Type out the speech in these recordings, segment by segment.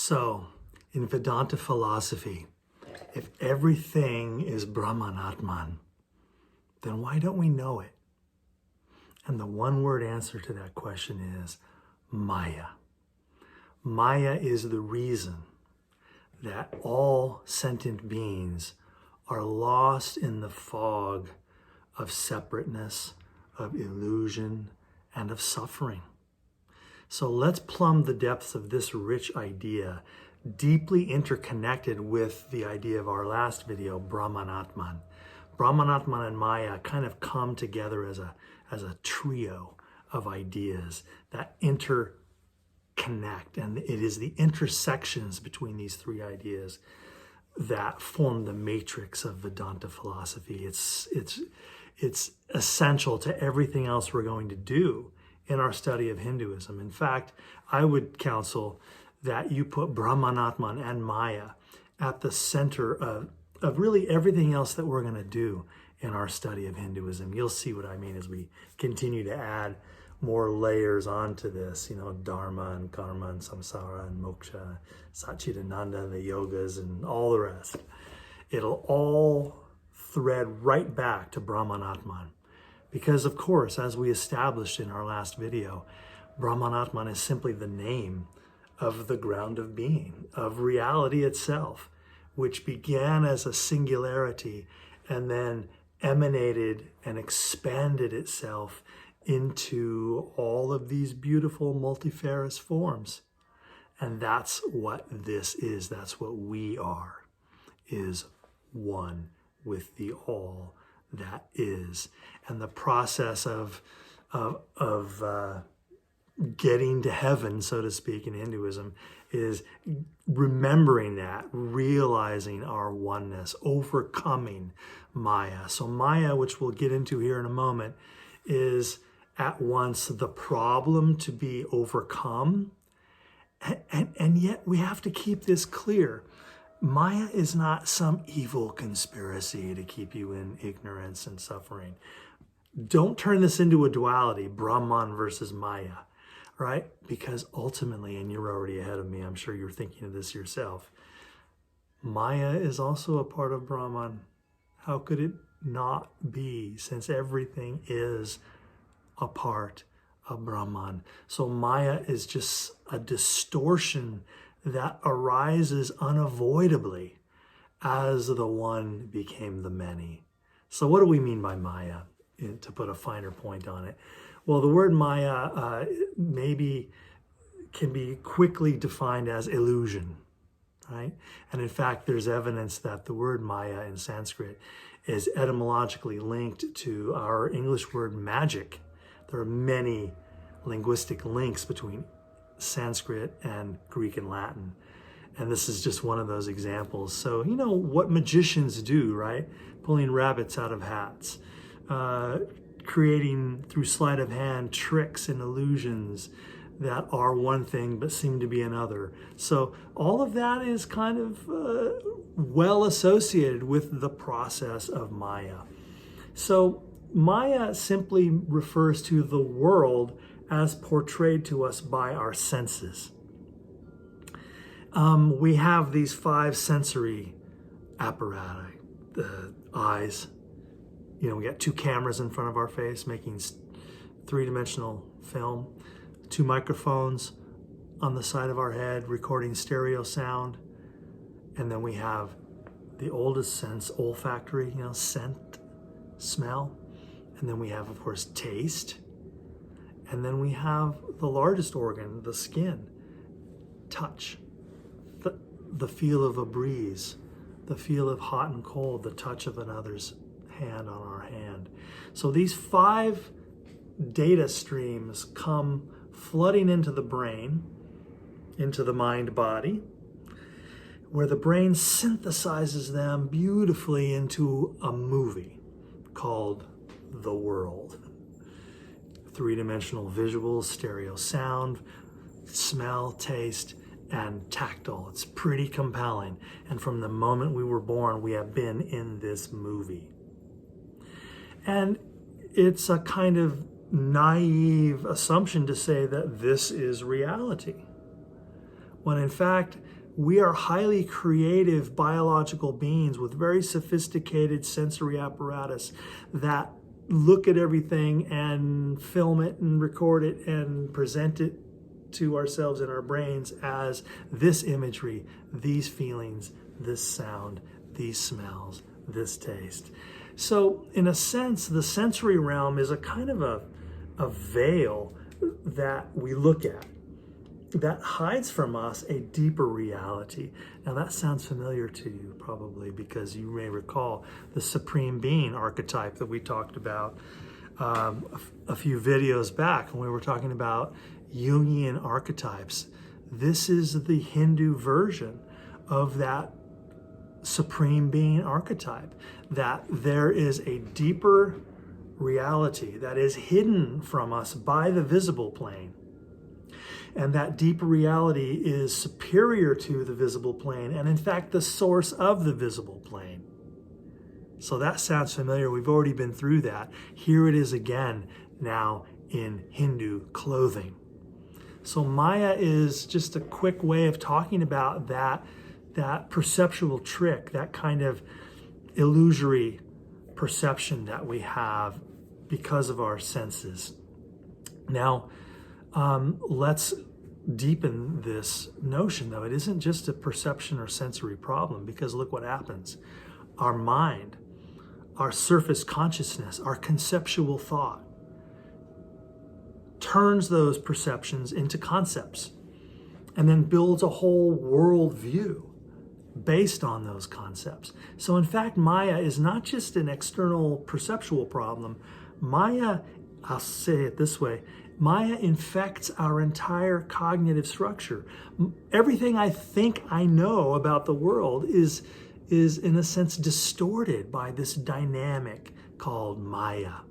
So, in Vedanta philosophy, if everything is Brahman-Atman, then why don't we know it? And the one-word answer to that question is Maya. Maya is the reason that all sentient beings are lost in the fog of separateness, of illusion, and of suffering. So let's plumb the depths of this rich idea, deeply interconnected with the idea of our last video, Brahman-Atman. Brahman-Atman and Maya kind of come together as a trio of ideas that interconnect, and it is the intersections between these three ideas that form the matrix of Vedanta philosophy. It's essential to everything else we're going to do in our study of Hinduism. In fact, I would counsel that you put Brahman-Atman and Maya at the center of really everything else that we're going to do in our study of Hinduism. You'll see what I mean as we continue to add more layers onto this, Dharma and Karma and Samsara and Moksha, Satchidananda, the yogas, and all the rest. It'll all thread right back to Brahman-Atman. Because, of course, as we established in our last video, Brahman-Atman is simply the name of the ground of being, of reality itself, which began as a singularity and then emanated and expanded itself into all of these beautiful multifarious forms. And that's what this is. That's what we are, is one with the all that is. And the process of getting to heaven, so to speak, in Hinduism is remembering that, realizing our oneness, overcoming Maya. So Maya, which we'll get into here in a moment, is at once the problem to be overcome, and yet we have to keep this clear. Maya is not some evil conspiracy to keep you in ignorance and suffering. Don't turn this into a duality, Brahman versus Maya, right? Because ultimately, and you're already ahead of me, I'm sure you're thinking of this yourself, Maya is also a part of Brahman. How could it not be, since everything is a part of Brahman? So Maya is just a distortion that arises unavoidably as the one became the many. So what do we mean by Maya, to put a finer point on it? Well, the word Maya maybe can be quickly defined as illusion, right? And in fact, there's evidence that the word Maya in Sanskrit is etymologically linked to our English word magic. There are many linguistic links between Sanskrit and Greek and Latin. And this is just one of those examples. So, what magicians do, right? Pulling rabbits out of hats, creating through sleight of hand tricks and illusions that are one thing but seem to be another. So all of that is kind of well associated with the process of Maya. So Maya simply refers to the world as portrayed to us by our senses. We have these 5 sensory apparatus, the eyes. We got 2 cameras in front of our face making 3-dimensional film, 2 microphones on the side of our head recording stereo sound. And then we have the oldest sense, olfactory, scent, smell. And then we have, of course, taste. And then we have the largest organ, the skin, touch, the feel of a breeze, the feel of hot and cold, the touch of another's hand on our hand. So these 5 data streams come flooding into the brain, into the mind body, where the brain synthesizes them beautifully into a movie called The World. 3-dimensional visuals, stereo sound, smell, taste, and tactile. It's pretty compelling. And from the moment we were born, we have been in this movie. And it's a kind of naive assumption to say that this is reality, when in fact, We are highly creative biological beings with very sophisticated sensory apparatus that look at everything and film it and record it and present it to ourselves in our brains as this imagery, these feelings, this sound, these smells, this taste. So in a sense, the sensory realm is a kind of a veil that we look at that hides from us a deeper reality. Now that sounds familiar to you probably because you may recall the Supreme Being archetype that we talked about a few videos back when we were talking about Jungian archetypes. This is the Hindu version of that Supreme Being archetype, that there is a deeper reality that is hidden from us by the visible plane. And that deeper reality is superior to the visible plane and in fact the source of the visible plane. So that sounds familiar. We've already been through that. Here it is again now in Hindu clothing. So Maya is just a quick way of talking about that perceptual trick, that kind of illusory perception that we have because of our senses. Now, let's deepen this notion, though. It isn't just a perception or sensory problem, because look what happens. Our mind, our surface consciousness, our conceptual thought turns those perceptions into concepts and then builds a whole world view based on those concepts. So in fact, Maya is not just an external perceptual problem. Maya, I'll say it this way, Maya infects our entire cognitive structure. Everything I think I know about the world is in a sense distorted by this dynamic called Maya.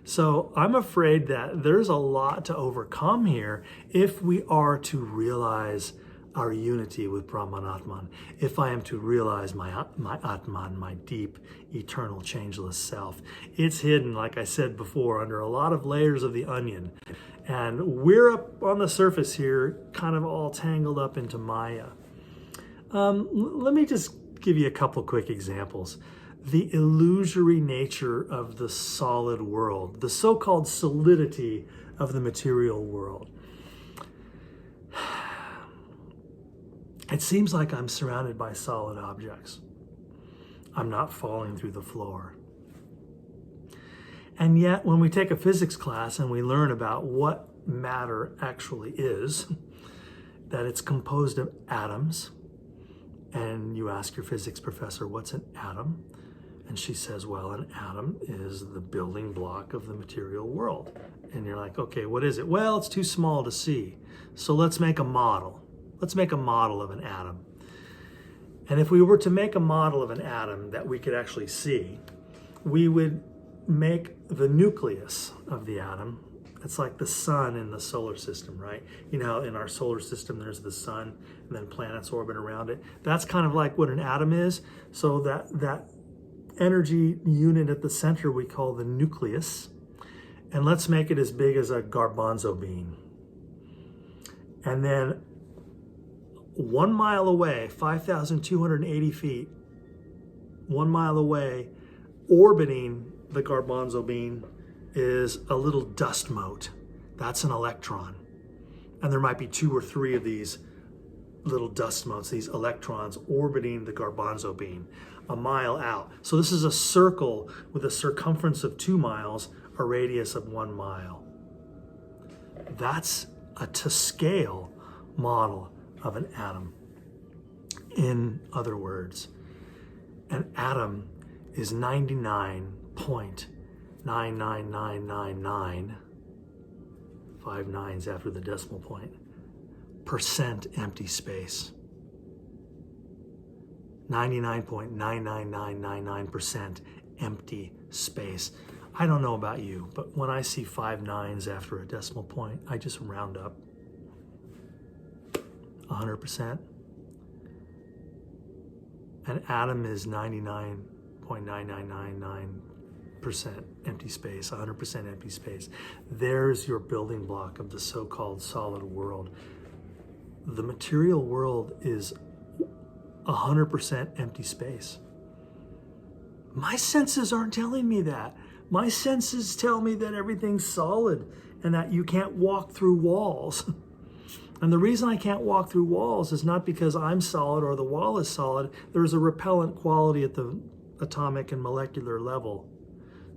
So I'm afraid that there's a lot to overcome here if we are to realize our unity with Brahman-Atman, if I am to realize my Atman, my deep, eternal, changeless self. It's hidden, like I said before, under a lot of layers of the onion. And we're up on the surface here, kind of all tangled up into Maya. Let me just give you a couple quick examples. The illusory nature of the solid world, the so-called solidity of the material world. It seems like I'm surrounded by solid objects. I'm not falling through the floor. And yet, when we take a physics class and we learn about what matter actually is, that it's composed of atoms, and you ask your physics professor, what's an atom? And she says, well, an atom is the building block of the material world. And you're like, okay, what is it? Well, it's too small to see. So let's make a model. Let's make a model of an atom. And if we were to make a model of an atom that we could actually see, we would make the nucleus of the atom. It's like the sun in the solar system, right? You know, in our solar system, there's the sun and then planets orbit around it. That's kind of like what an atom is. So that energy unit at the center we call the nucleus. And let's make it as big as a garbanzo bean. And then 1 mile away, 5,280 feet, 1 mile away, orbiting the garbanzo bean is a little dust mote. That's an electron. And there might be 2 or 3 of these little dust motes, these electrons orbiting the garbanzo bean a mile out. So this is a circle with a circumference of 2 miles, a radius of 1 mile. That's a to scale model of an atom. In other words, an atom is 99.99999, 5 nines after the decimal point, percent empty space. 99.99999% empty space. I don't know about you, but when I see 5 nines after a decimal point, I just round up. 100%. An atom is 99.9999% empty space, 100% empty space. There's your building block of the so-called solid world. the material world is 100% empty space. My senses aren't telling me that. My senses tell me that everything's solid and that you can't walk through walls. And the reason I can't walk through walls is not because I'm solid or the wall is solid. There's a repellent quality at the atomic and molecular level.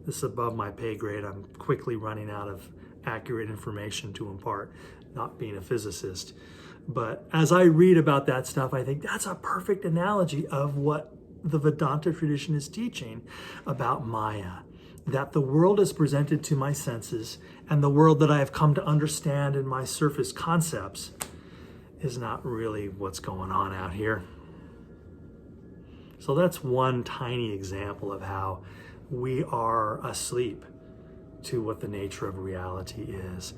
This is above my pay grade. I'm quickly running out of accurate information to impart, not being a physicist. But as I read about that stuff, I think that's a perfect analogy of what the Vedanta tradition is teaching about Maya. That the world is presented to my senses, and the world that I have come to understand in my surface concepts is not really what's going on out here. So that's one tiny example of how we are asleep to what the nature of reality is.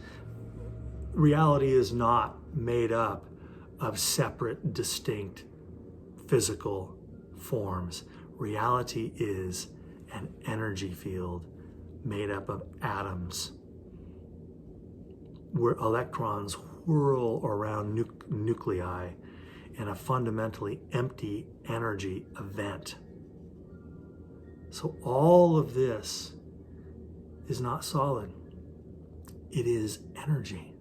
Reality is not made up of separate, distinct physical forms. Reality is an energy field made up of atoms where electrons whirl around nuclei in a fundamentally empty energy event. So all of this is not solid. It is energy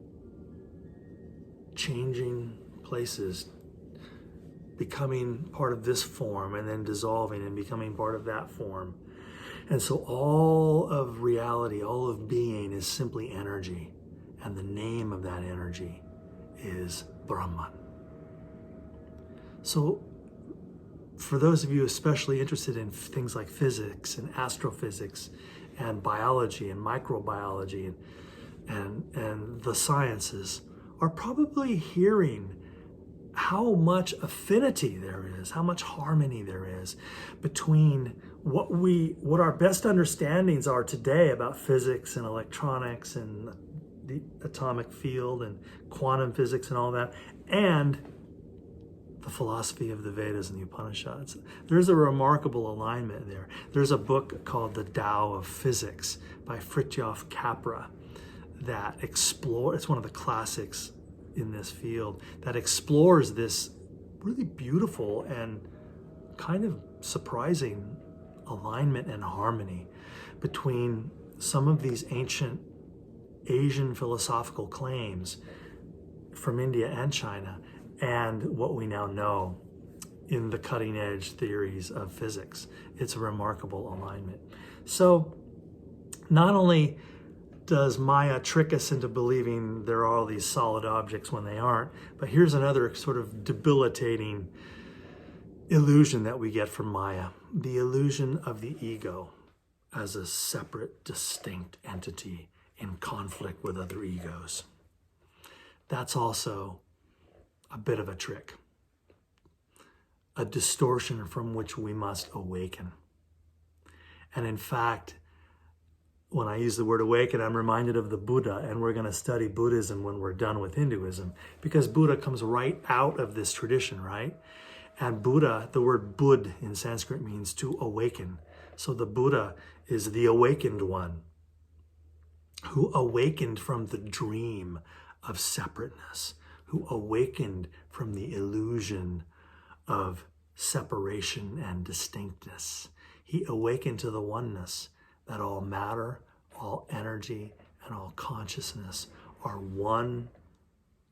changing places, becoming part of this form and then dissolving and becoming part of that form. And so all of reality, all of being is simply energy. And the name of that energy is Brahman. So for those of you especially interested in things like physics and astrophysics and biology and microbiology and the sciences, are probably hearing how much affinity there is, how much harmony there is between what our best understandings are today about physics and electronics and the atomic field and quantum physics and all that, and the philosophy of the Vedas and the Upanishads. There's a remarkable alignment there. There's a book called The Tao of Physics by Fritjof Capra that it's one of the classics in this field, that explores this really beautiful and kind of surprising alignment and harmony between some of these ancient Asian philosophical claims from India and China and what we now know in the cutting edge theories of physics. It's a remarkable alignment. So not only does Maya trick us into believing there are all these solid objects when they aren't, but here's another sort of debilitating illusion that we get from Maya: the illusion of the ego as a separate, distinct entity in conflict with other egos. That's also a bit of a trick, a distortion from which we must awaken. And in fact, when I use the word awaken, I'm reminded of the Buddha, and we're going to study Buddhism when we're done with Hinduism, because Buddha comes right out of this tradition, right? And Buddha, the word Bud in Sanskrit means to awaken. So the Buddha is the awakened one who awakened from the dream of separateness, who awakened from the illusion of separation and distinctness. He awakened to the oneness that all matter, all energy, and all consciousness are one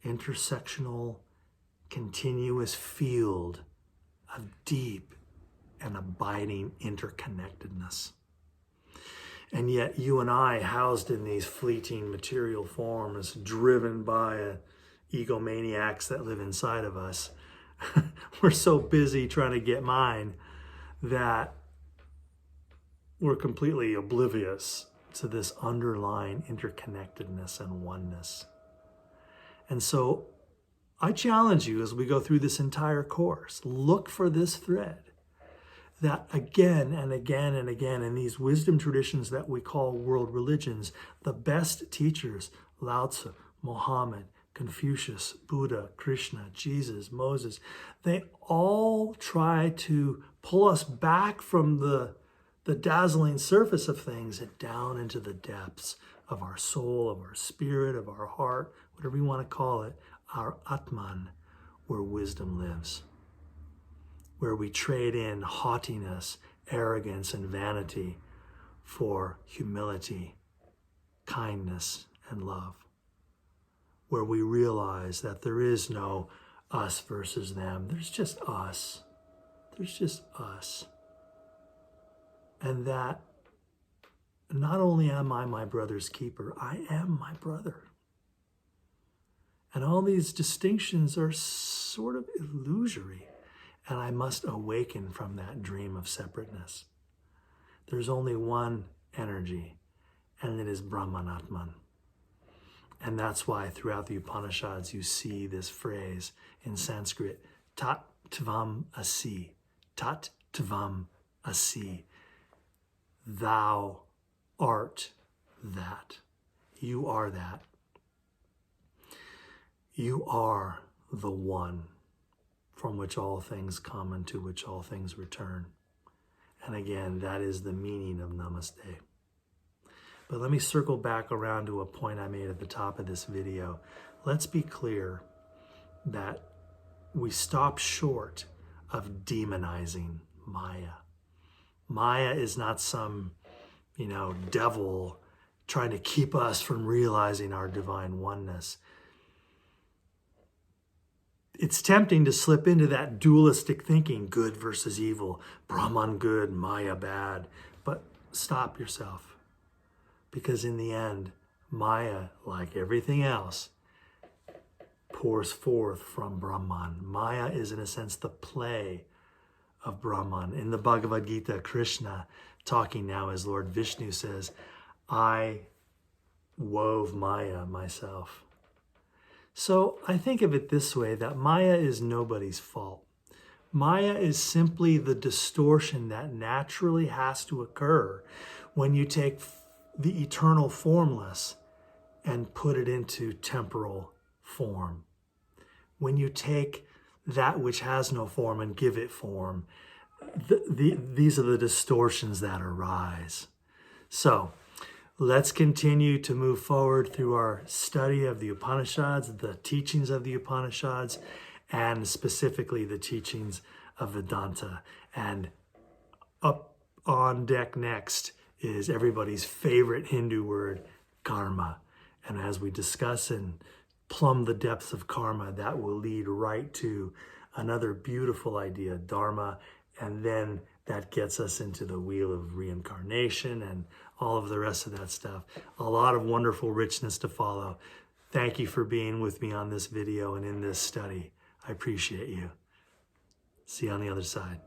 intersectional, continuous field of deep and abiding interconnectedness. And yet you and I, housed in these fleeting material forms, driven by egomaniacs that live inside of us, we're so busy trying to get mine that we're completely oblivious to this underlying interconnectedness and oneness. And so I challenge you as we go through this entire course, look for this thread that again and again and again in these wisdom traditions that we call world religions, the best teachers, Lao Tzu, Mohammed, Confucius, Buddha, Krishna, Jesus, Moses, they all try to pull us back from the dazzling surface of things and down into the depths of our soul, of our spirit, of our heart, whatever you want to call it, our Atman, where wisdom lives, where we trade in haughtiness, arrogance, and vanity for humility, kindness, and love, where we realize that there is no us versus them. There's just us. There's just us. And that not only am I my brother's keeper, I am my brother. And all these distinctions are sort of illusory, and I must awaken from that dream of separateness. There's only one energy, and it is Brahman-Atman. And that's why throughout the Upanishads you see this phrase in Sanskrit, Tat Tvam Asi, Tat Tvam Asi. Thou art that. You are that. You are the one from which all things come and to which all things return. And again, that is the meaning of Namaste. But let me circle back around to a point I made at the top of this video. Let's be clear that we stop short of demonizing Maya. Maya is not some, devil trying to keep us from realizing our divine oneness. It's tempting to slip into that dualistic thinking, good versus evil, Brahman good, Maya bad. But stop yourself. Because in the end, Maya, like everything else, pours forth from Brahman. Maya is, in a sense, the play of Brahman. In the Bhagavad Gita, Krishna, talking now as Lord Vishnu, says, I wove Maya myself. So I think of it this way, that Maya is nobody's fault. Maya is simply the distortion that naturally has to occur when you take the eternal formless and put it into temporal form. When you take that which has no form and give it form, these are the distortions that arise. So let's continue to move forward through our study of the Upanishads, the teachings of the Upanishads, and specifically the teachings of Vedanta. And up on deck next is everybody's favorite Hindu word, karma. And as we discuss and plumb the depths of karma, that will lead right to another beautiful idea, dharma, and then that gets us into the wheel of reincarnation and all of the rest of that stuff. A lot of wonderful richness to follow. Thank you for being with me on this video and in this study. I appreciate you. See you on the other side.